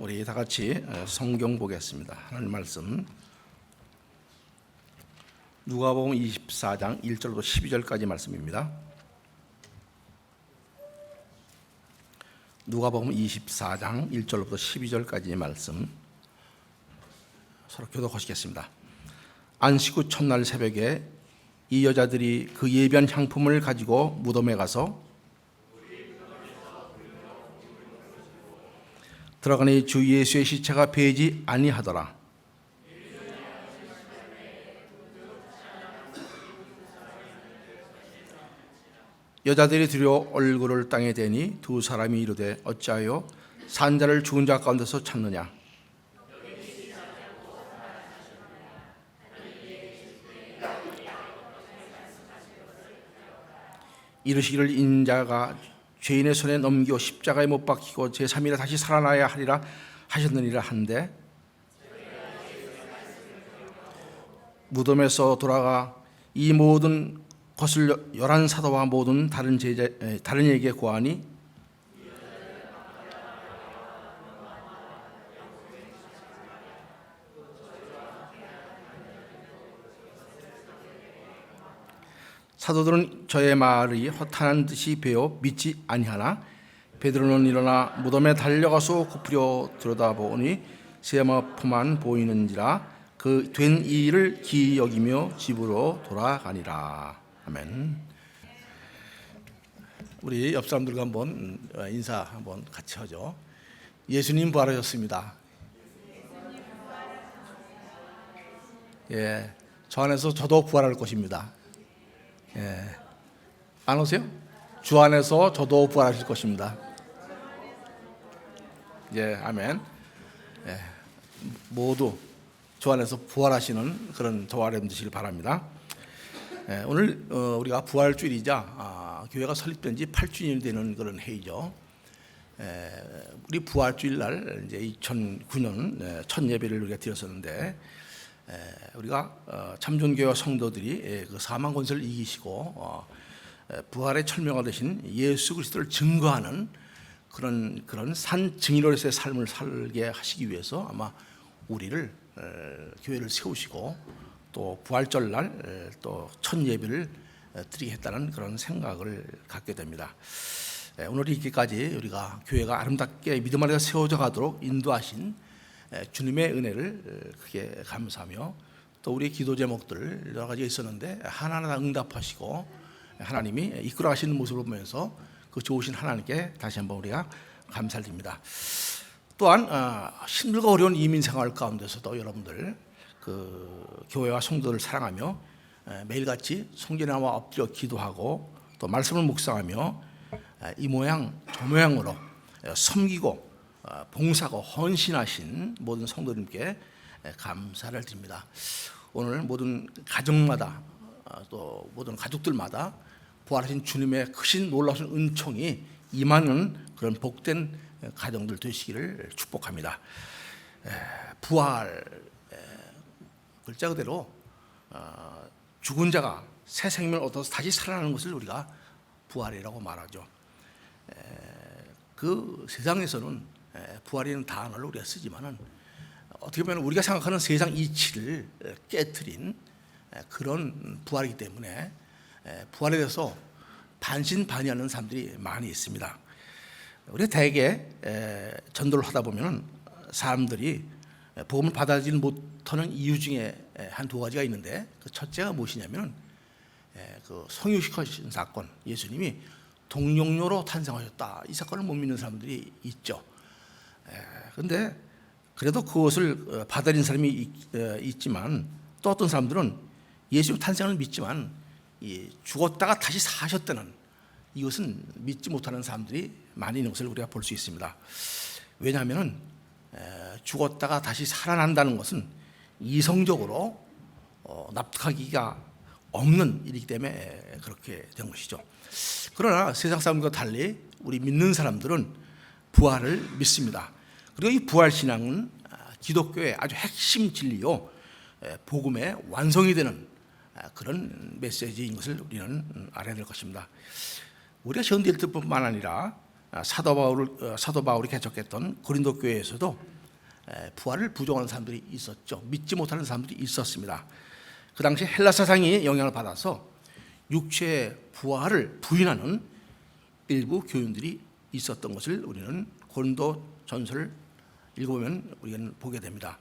우리 다 같이 성경 보겠습니다. 하나님 말씀 누가복음 24장 1절부터 12절까지 말씀입니다. 누가복음 24장 1절부터 12절까지 말씀 서로 교독하시겠습니다. 안식 후 첫날 새벽에 이 여자들이 그 예비한 향품을 가지고 무덤에 가서 들어가니 주 예수의 시체가 베이지 아니하더라. 여자들이 두려워 얼굴을 땅에 대니 두 사람이 이르되 어찌하여 산자를 죽은 자 가운데서 찾느냐. 이르시기를 인자가 죄인의 손에 넘겨 십자가에 못 박히고 제3일에 다시 살아나야 하리라 하셨느니라 한데 무덤에서 돌아가 이 모든 것을 11사도와 모든 다른 이에게 고하니 사도들은 저의 말이 허탄한 듯이 배어 믿지 아니하나 베드로는 일어나 무덤에 달려가서 굽으려 들여다보니 세마포만 보이는지라 그 된 일을 기이 여기며 집으로 돌아가니라. 아멘. 우리 옆 사람들과 한번 인사 한번 같이 하죠. 예수님 부활하셨습니다. 예, 저 안에서 저도 부활할 것입니다. 예, 안 오세요? 주 안에서 저도 부활하실 것입니다. 예, 아멘. 예, 모두 주 안에서 부활하시는 그런 저와 여러분 되시길 바랍니다. 예, 오늘 우리가 부활주일이자 교회가 설립된 지 8주년이 되는 그런 해이죠. 우리 부활주일 날 이제 2009년 첫 예배를 우리가 드렸었는데 우리가 참존교회 성도들이 그 사망 권세를 이기시고 부활의 철명화 되신 예수 그리스도를 증거하는 그런 산 증인으로서의 삶을 살게 하시기 위해서 아마 우리를 교회를 세우시고 또 부활절 날 또 첫 예배를 드리게 했다는 그런 생각을 갖게 됩니다. 오늘 이렇게까지 우리가 교회가 아름답게 믿음 안에서 세워져 가도록 인도하신 주님의 은혜를 크게 감사하며 또 우리 기도 제목들 여러 가지가 있었는데 하나하나 응답하시고 하나님이 이끌어 가시는 모습을 보면서 그 좋으신 하나님께 다시 한번 우리가 감사를 드립니다. 또한 힘들고 어려운 이민 생활 가운데서도 여러분들 그 교회와 성도를 사랑하며 매일같이 성전에와 엎드려 기도하고 또 말씀을 묵상하며 이 모양 저 모양으로 섬기고 봉사하고 헌신하신 모든 성도님께 감사를 드립니다. 오늘 모든 가정마다 또 모든 가족들마다 부활하신 주님의 크신 놀라운 은총이 임하는 그런 복된 가정들 되시기를 축복합니다. 부활 글자 그대로 죽은 자가 새 생명을 얻어서 다시 살아나는 것을 우리가 부활이라고 말하죠. 그 세상에서는 부활이라는 단어를 우리가 쓰지만은 어떻게 보면 우리가 생각하는 세상 이치를 깨트린 그런 부활이기 때문에 부활에 대해서 반신반의하는 사람들이 많이 있습니다. 우리가 대개 전도를 하다 보면 사람들이 복음을 받아들이지 못하는 이유 중에 한두 가지가 있는데 그 첫째가 무엇이냐면 그 성육신하신 사건, 예수님이 동정녀로 탄생하셨다, 이 사건을 못 믿는 사람들이 있죠. 그런데 그래도 그것을 받아들인 사람이 있지만 또 어떤 사람들은 예수님 탄생을 믿지만 죽었다가 다시 사셨다는 이것은 믿지 못하는 사람들이 많이 있는 것을 우리가 볼 수 있습니다. 왜냐하면 죽었다가 다시 살아난다는 것은 이성적으로 납득하기가 없는 일이기 때문에 그렇게 된 것이죠. 그러나 세상 사람과 달리 우리 믿는 사람들은 부활을 믿습니다. 그리고 이 부활 신앙은 기독교의 아주 핵심 진리요 복음의 완성이 되는 그런 메시지인 것을 우리는 알아야 될 것입니다. 우리가 현대일뿐만 아니라 사도 바울이 개척했던 고린도 교회에서도 부활을 부정하는 사람들이 있었죠. 믿지 못하는 사람들이 있었습니다. 그 당시 헬라 사상이 영향을 받아서 육체의 부활을 부인하는 일부 교인들이 있었던 것을 우리는 고린도 전서를 읽어보면 우리는 보게 됩니다.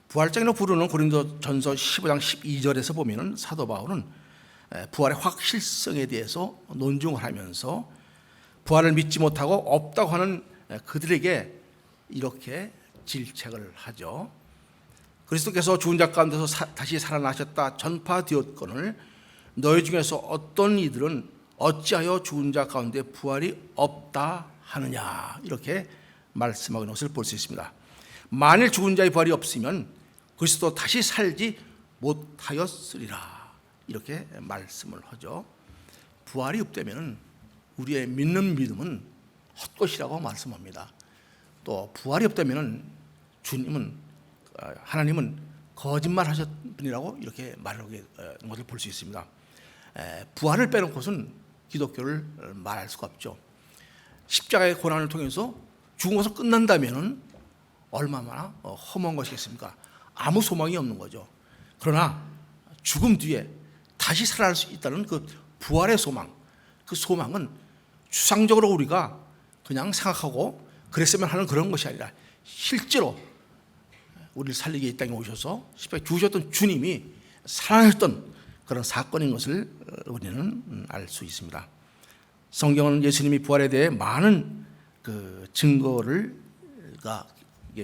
부활장이라고 부르는 고린도 전서 15장 12절에서 보면 사도 바울은 부활의 확실성에 대해서 논증을 하면서 부활을 믿지 못하고 없다고 하는 그들에게 이렇게 질책을 하죠. 그리스도께서 죽은 자 가운데서 다시 살아나셨다 전파되었거늘 너희 중에서 어떤 이들은 어찌하여 죽은 자 가운데 부활이 없다 하느냐, 이렇게 말씀하고 있는 것을 볼 수 있습니다. 만일 죽은 자의 부활이 없으면 그리스도 다시 살지 못하였으리라, 이렇게 말씀을 하죠. 부활이 없다면 우리의 믿는 믿음은 헛것이라고 말씀합니다. 또 부활이 없다면 하나님은 거짓말하셨던 분이라고 이렇게 말하는 것을 볼 수 있습니다. 부활을 빼놓고는 기독교를 말할 수가 없죠. 십자가의 고난을 통해서 죽은 것은 끝난다면 얼마나 험한 것이겠습니까? 아무 소망이 없는 거죠. 그러나 죽음 뒤에 다시 살아날 수 있다는 그 부활의 소망, 그 소망은 추상적으로 우리가 그냥 생각하고 그랬으면 하는 그런 것이 아니라 실제로 우리를 살리기 이 땅에 오셔서 십자가에 죽으셨던 주님이 살아나셨던 그런 사건인 것을 우리는 알 수 있습니다. 성경은 예수님이 부활에 대해 많은 그 증거가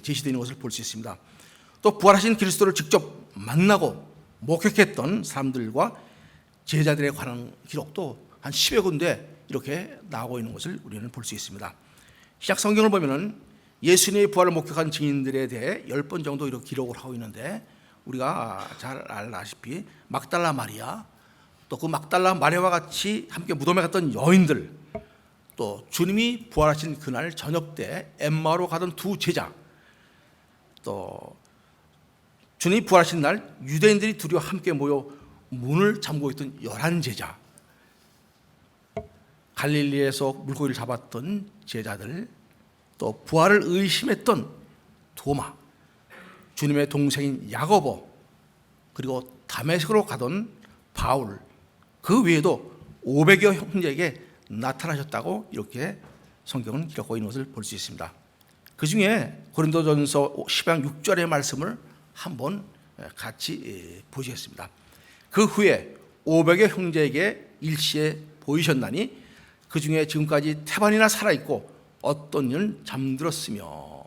제시되는 것을 볼 수 있습니다. 또 부활하신 그리스도를 직접 만나고 목격했던 사람들과 제자들에 관한 기록도 한 10여 군데 이렇게 나오고 있는 것을 우리는 볼 수 있습니다. 신약 성경을 보면은 예수님의 부활을 목격한 증인들에 대해 10번 정도 이렇게 기록을 하고 있는데, 우리가 잘 알다시피 막달라 마리아, 또 그 막달라 마리아와 같이 함께 무덤에 갔던 여인들, 또 주님이 부활하신 그날 저녁 때 엠마오로 가던 두 제자, 또 주님이 부활하신 날 유대인들이 둘이 함께 모여 문을 잠그고 있던 11제자, 갈릴리에서 물고기를 잡았던 제자들, 또 부활을 의심했던 도마, 주님의 동생인 야고보, 그리고 다메섹으로 가던 바울, 그 외에도 500여 형제에게 나타나셨다고 이렇게 성경은 기록하고 있는 것을 볼 수 있습니다. 그 중에 고린도전서 10장 6절의 말씀을 한번 같이 보시겠습니다. 그 후에 500여 형제에게 일시에 보이셨나니 그 중에 지금까지 태반이나 살아있고 어떤 이는 잠들었으며,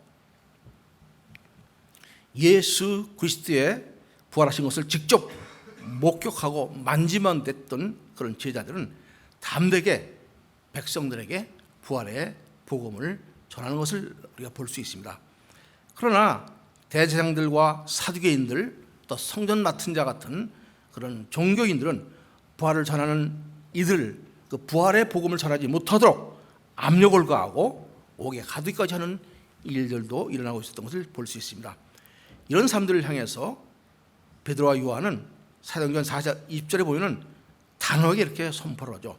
예수 그리스도의 부활하신 것을 직접 목격하고 만지만 됐던 그런 제자들은 담대게 백성들에게 부활의 복음을 전하는 것을 우리가 볼 수 있습니다. 그러나 대제사장들과 사두개인들, 또 성전 맡은 자 같은 그런 종교인들은 부활을 전하는 이들, 그 부활의 복음을 전하지 못하도록 압력을 가하고 옥에 가두기까지 하는 일들도 일어나고 있었던 것을 볼 수 있습니다. 이런 사람들을 향해서 베드로와 요한은 사도행전 4장 20절에 보면 단호하게 이렇게 선포를 하죠.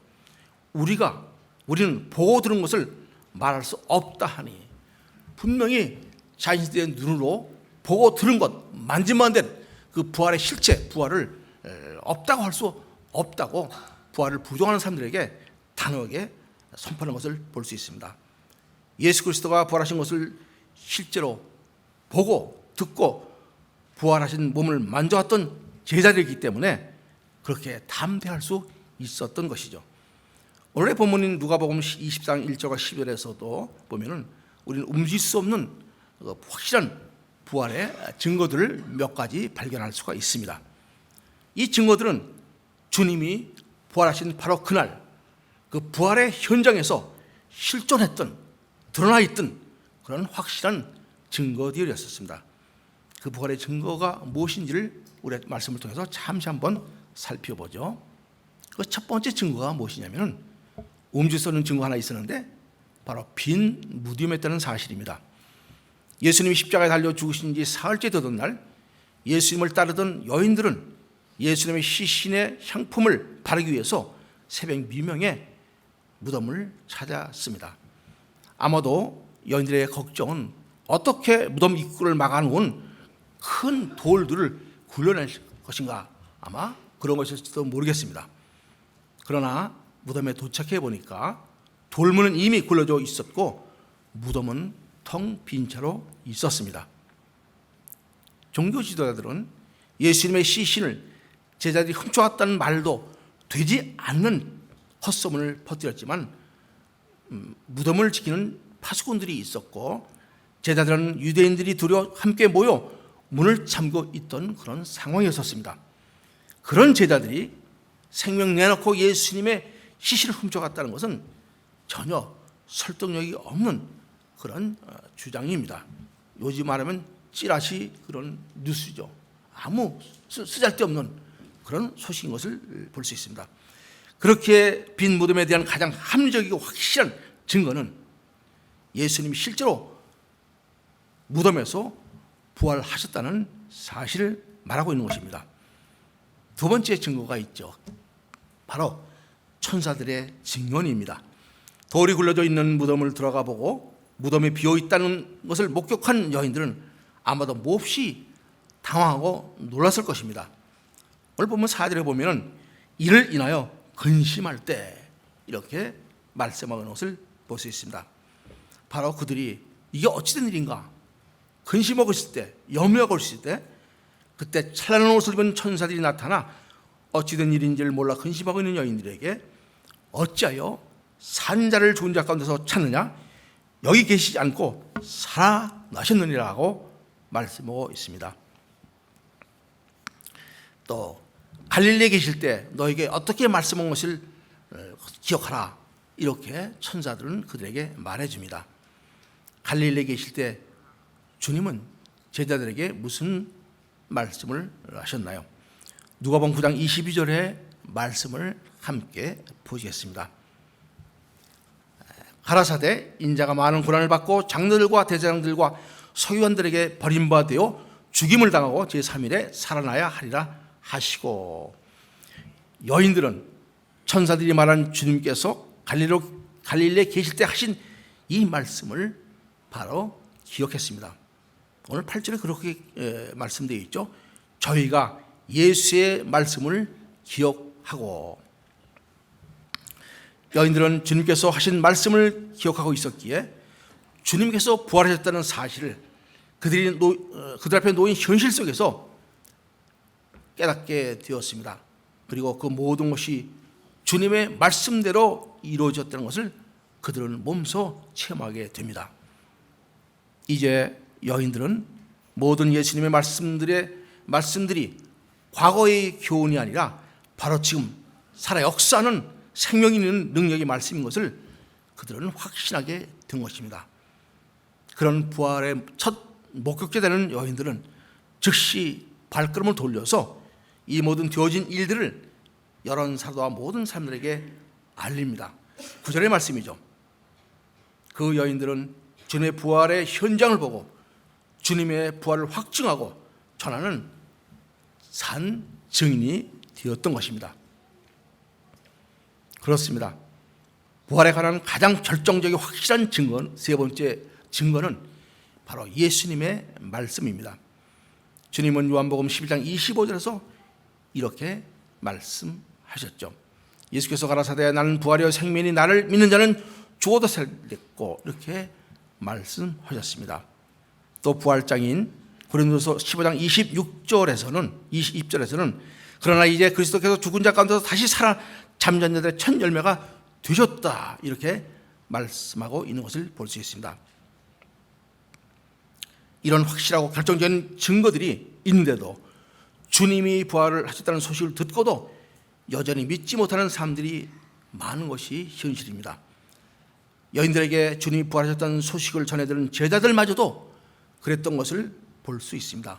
우리는 보고 들은 것을 말할 수 없다 하니, 분명히 자신들의 눈으로 보고 들은 것, 만지만 된 그 부활의 실체, 부활을 없다고 할 수 없다고 부활을 부정하는 사람들에게 단호하게 선포하는 것을 볼 수 있습니다. 예수 그리스도가 부활하신 것을 실제로 보고 듣고 부활하신 몸을 만져왔던 제자들이기 때문에 그렇게 담대할 수 있었던 것이죠. 오늘의 본문인 누가복음 20장 1절과 10절에서도 보면은 우리는 움직일 수 없는 확실한 부활의 증거들을 몇 가지 발견할 수가 있습니다. 이 증거들은 주님이 부활하신 바로 그날 그 부활의 현장에서 실존했던, 드러나 있던 그런 확실한 증거들이었습니다. 그 부활의 증거가 무엇인지를 우리의 말씀을 통해서 잠시 한번 살펴보죠. 그 첫 번째 증거가 무엇이냐면 움직일 수 없는 증거 하나 있었는데 바로 빈 무덤이었다는 사실입니다. 예수님이 십자가에 달려 죽으신 지 사흘째 되던 날 예수님을 따르던 여인들은 예수님의 시신의 향품을 바르기 위해서 새벽 미명에 무덤을 찾았습니다. 아마도 여인들의 걱정은 어떻게 무덤 입구를 막아놓은 큰 돌들을 굴려낼 것인가, 아마 그런 것일지도 모르겠습니다. 그러나 무덤에 도착해 보니까 돌문은 이미 굴려져 있었고 무덤은 텅 빈 채로 있었습니다. 종교 지도자들은 예수님의 시신을 제자들이 훔쳐왔다는 말도 되지 않는 헛소문을 퍼뜨렸지만 무덤을 지키는 파수꾼들이 있었고 제자들은 유대인들이 두려워 함께 모여 문을 잠고 있던 그런 상황이었습니다. 그런 제자들이 생명 내놓고 예수님의 시신을 훔쳐갔다는 것은 전혀 설득력이 없는 그런 주장입니다. 요즘 말하면 찌라시 그런 뉴스죠. 아무 쓰잘데없는 그런 소식인 것을 볼 수 있습니다. 그렇게 빈 무덤에 대한 가장 합리적이고 확실한 증거는 예수님이 실제로 무덤에서 부활하셨다는 사실을 말하고 있는 것입니다. 두 번째 증거가 있죠. 바로 천사들의 증언입니다. 돌이 굴려져 있는 무덤을 들어가 보고 무덤이 비어 있다는 것을 목격한 여인들은 아마도 몹시 당황하고 놀랐을 것입니다. 오늘 보면 4절에 보면 이를 인하여 근심할 때 이렇게 말씀하는 것을 볼 수 있습니다. 바로 그들이 이게 어찌된 일인가 근심하고 있을 때, 염려하고 있을 때 그때 찬란한 옷을 입은 천사들이 나타나 어찌된 일인지를 몰라 근심하고 있는 여인들에게 어찌하여 산자를 죽은 자 가운데서 찾느냐, 여기 계시지 않고 살아나셨느니라고 말씀하고 있습니다. 또 갈릴리에 계실 때 너에게 어떻게 말씀한 것을 기억하라, 이렇게 천사들은 그들에게 말해줍니다. 갈릴리에 계실 때 주님은 제자들에게 무슨 말씀을 하셨나요? 누가복음 9장 22절의 말씀을 함께 보시겠습니다. 가라사대 인자가 많은 고난을 받고 장로들과 대제사장들과 서기관들에게 버림받아 죽임을 당하고 제3일에 살아나야 하리라 하시고, 여인들은 천사들이 말한 주님께서 갈릴리에 계실 때 하신 이 말씀을 바로 기억했습니다. 오늘 8절에 그렇게 말씀되어 있죠. 저희가 예수의 말씀을 기억하고, 여인들은 주님께서 하신 말씀을 기억하고 있었기에 주님께서 부활하셨다는 사실을 그들 앞에 놓인 현실 속에서 깨닫게 되었습니다. 그리고 그 모든 것이 주님의 말씀대로 이루어졌다는 것을 그들은 몸소 체험하게 됩니다. 이제 여인들은 모든 예수님의 말씀들이 과거의 교훈이 아니라 바로 지금 살아 역사하는 생명 있는 능력의 말씀인 것을 그들은 확신하게 된 것입니다. 그런 부활의 첫 목격자 되는 여인들은 즉시 발걸음을 돌려서 이 모든 되어진 일들을 여러 사도와 모든 사람들에게 알립니다. 9절의 말씀이죠. 그 여인들은 주님의 부활의 현장을 보고 주님의 부활을 확증하고 전하는 산 증인이 되었던 것입니다. 그렇습니다. 부활에 관한 가장 결정적이고 확실한 증거는, 세 번째 증거는 바로 예수님의 말씀입니다. 주님은 요한복음 11장 25절에서 이렇게 말씀하셨죠. 예수께서 가라사대 나는 부활이요 생명이니 나를 믿는 자는 죽어도 살겠고, 이렇게 말씀하셨습니다. 또 부활장인 고린도서 15장 22절에서는 그러나 이제 그리스도께서 죽은 자 가운데서 다시 살아 잠자는 자들의 첫 열매가 되셨다, 이렇게 말씀하고 있는 것을 볼 수 있습니다. 이런 확실하고 결정적인 증거들이 있는데도 주님이 부활을 하셨다는 소식을 듣고도 여전히 믿지 못하는 사람들이 많은 것이 현실입니다. 여인들에게 주님이 부활하셨다는 소식을 전해들은 제자들마저도 그랬던 것을 볼 수 있습니다.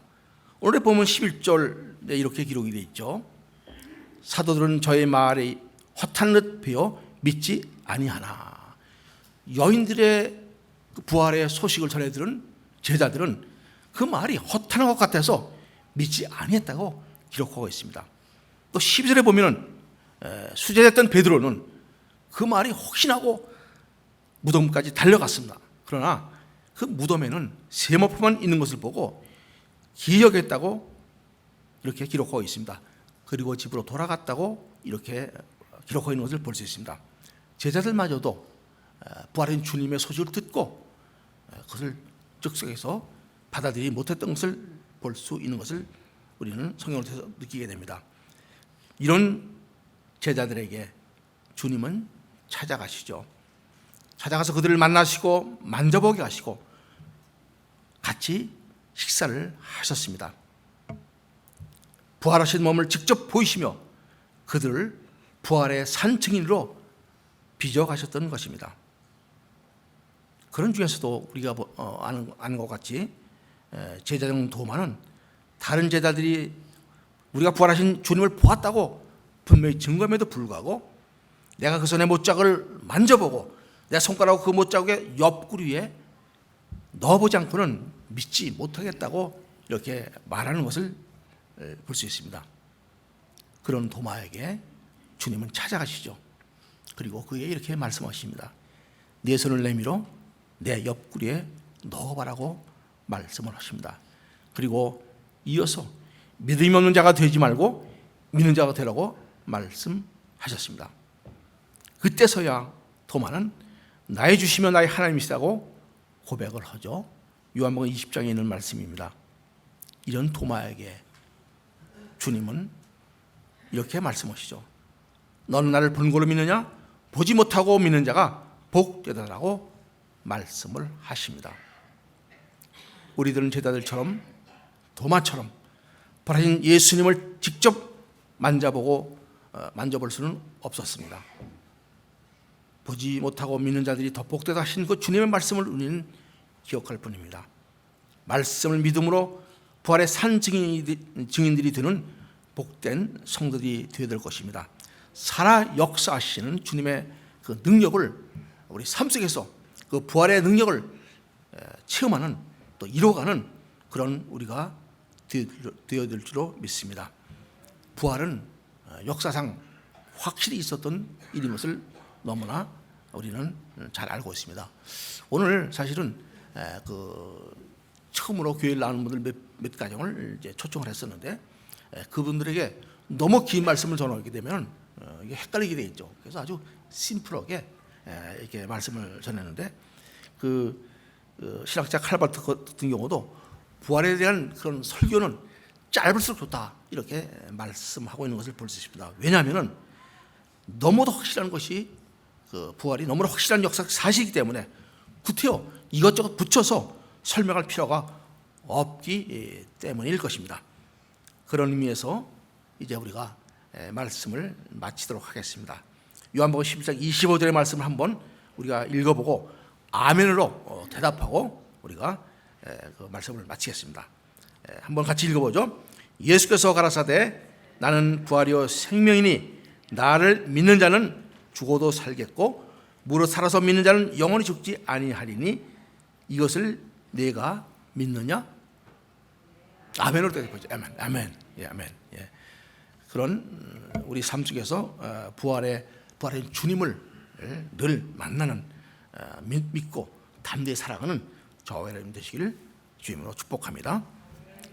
오늘 보면 11절에 이렇게 기록이 되어 있죠. 사도들은 저의 말이 허탄 듯 베어 믿지 아니하나. 여인들의 부활의 소식을 전해들은 제자들은 그 말이 허탄한 것 같아서 믿지 아니했다고 기록하고 있습니다. 또 12절에 보면 수제됐던 베드로는 그 말이 혹신하고 무덤까지 달려갔습니다. 그러나 그 무덤에는 세모포만 있는 것을 보고 기억했다고 이렇게 기록하고 있습니다. 그리고 집으로 돌아갔다고 이렇게 기록하고 있는 것을 볼 수 있습니다. 제자들마저도 부활한 주님의 소식을 듣고 그것을 즉석에서 받아들이지 못했던 것을 볼 수 있는 것을 우리는 성경을 통해서 느끼게 됩니다. 이런 제자들에게 주님은 찾아가시죠. 찾아가서 그들을 만나시고 만져보게 하시고 같이 식사를 하셨습니다. 부활하신 몸을 직접 보이시며 그들을 부활의 산 증인으로 빚어가셨던 것입니다. 그런 중에서도 우리가 아는 것 같이 제자 중 도마는 다른 제자들이 우리가 부활하신 주님을 보았다고 분명히 증거함에도 불구하고 내가 그 손의 못자국을 만져보고 내 손가락으로 그 못자국의 옆구리 위에 넣어보지 않고는 믿지 못하겠다고 이렇게 말하는 것을 볼 수 있습니다. 그런 도마에게 주님은 찾아가시죠. 그리고 그에게 이렇게 말씀하십니다. 네 손을 내밀어 내 옆구리에 넣어봐라고 말씀을 하십니다. 그리고 이어서 믿음이 없는 자가 되지 말고 믿는 자가 되라고 말씀하셨습니다. 그때서야 도마는 나의 주시며 나의 하나님이시라고 고백을 하죠. 요한복음 20장에 있는 말씀입니다. 이런 도마에게 주님은 이렇게 말씀하시죠. 너는 나를 본 걸로 믿느냐? 보지 못하고 믿는 자가 복되다라고 말씀을 하십니다. 우리들은 제자들처럼 도마처럼 부활하신 예수님을 직접 만져볼 수는 없었습니다. 보지 못하고 믿는 자들이 더 복되다 하신 그 주님의 말씀을 우리는 기억할 뿐입니다. 말씀을 믿음으로 부활의 산 증인들이 되는 복된 성도들이 되어야 될 것입니다. 살아 역사하시는 주님의 그 능력을 우리 삶 속에서 그 부활의 능력을 체험하는 또 이뤄가는 그런 우리가 되어야 될 줄로 믿습니다. 부활은 역사상 확실히 있었던 일인 것을 너무나 우리는 잘 알고 있습니다. 오늘 사실은 처음으로 교회를 나오는 분들 몇 가정을 이제 초청을 했었는데 그분들에게 너무 긴 말씀을 전하게 되면 이게 헷갈리게 돼 있죠. 그래서 아주 심플하게 이렇게 말씀을 전했는데 신학자 칼바트 같은 경우도 부활에 대한 그런 설교는 짧을수록 좋다 이렇게 말씀하고 있는 것을 볼 수 있습니다. 왜냐하면 너무도 확실한 것이 부활이 너무나 확실한 역사 사실이기 때문에 구태여 이것저것 붙여서 설명할 필요가 없기 때문일 것입니다. 그런 의미에서 이제 우리가 말씀을 마치도록 하겠습니다. 요한복음 11장 25절의 말씀을 한번 우리가 읽어보고 아멘으로 대답하고 우리가 그 말씀을 마치겠습니다. 한번 같이 읽어보죠. 예수께서 가라사대 나는 부활이요 생명이니 나를 믿는 자는 죽어도 살겠고 무릇 살아서 믿는 자는 영원히 죽지 아니하리니 이것을 내가 믿느냐? 아멘으로 대답하죠. 아멘, 아멘, 예, 아멘. 예. 그런 우리 삶 속에서 부활의 주님을 늘 만나는 믿고 담대히 살아가는 저와 여러분 되시기를 주님으로 축복합니다.